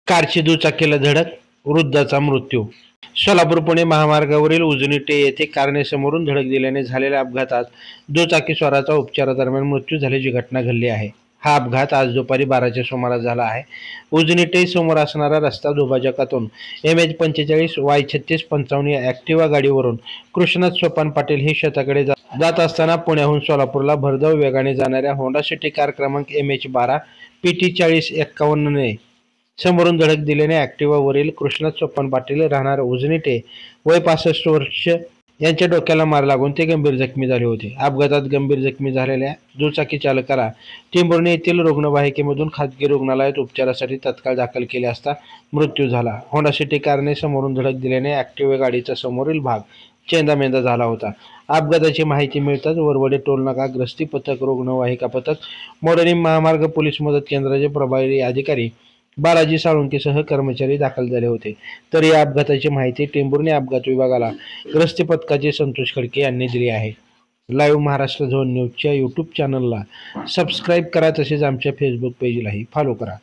कारची दुचाकीला धडक, वृद्धाचा मृत्यू. सोलापूर पुणे महामार्गावरील उजनी टे येथे कारने समोरून धडक दिल्याने झालेल्या अपघातात दुचाकीस्वाराचा उपचारादरम्यान मृत्यू झाल्याची घटना घडली आहे. हा अपघात आज दुपारी 12च्या सुमारास झाला आहे. उजनी टे समोर असणारा रस्ता दुभाजकातून MH45Y3655 या ॲक्टिवा गाडीवरून कृष्णात सोपान पाटील हे शेताकडे जात असताना पुण्याहून सोलापूरला भरधाव वेगाने जाणाऱ्या होंडा सिटी कार क्रमांक MH12 PT4051 ने समोरून धडक दिल्याने ॲक्टिवावरील कृष्णात सोपान पाटील राहणार उजनी टे वय 65 वर्ष यांच्या डोक्याला मार लागून ते गंभीर जखमी झाले होते. अपघातात गंभीर जखमी झालेल्या दुचाकी चालकाला टेंभुर्णी येथील रुग्णवाहिकेमधून खासगी रुग्णालयात उपचारासाठी तत्काळ दाखल केले असता मृत्यू झाला. होंडा सिटी कारने समोरून धडक दिल्याने ॲक्टिवा गाडीचा समोरील भाग चेंदामेंदा झाला होता. अपघाताची माहिती मिळताच वरवडे टोलनाका गस्ती पथक, रुग्णवाहिका पथक, मोडणीम महामार्ग पोलीस मदत केंद्राचे प्रभारी अधिकारी बालाजी साळुंकेसह कर्मचारी दाखल झाले होते. तर या अपघाताची माहिती टेंभुर्णी अपघात विभागाला गस्ती पथकाचे संतोष खडके यांनी दिली आहे. लाईव्ह महाराष्ट्र झोन न्यूजच्या यूट्यूब चॅनलला सबस्क्राईब करा, तसेच आमच्या फेसबुक पेजलाही फॉलो करा.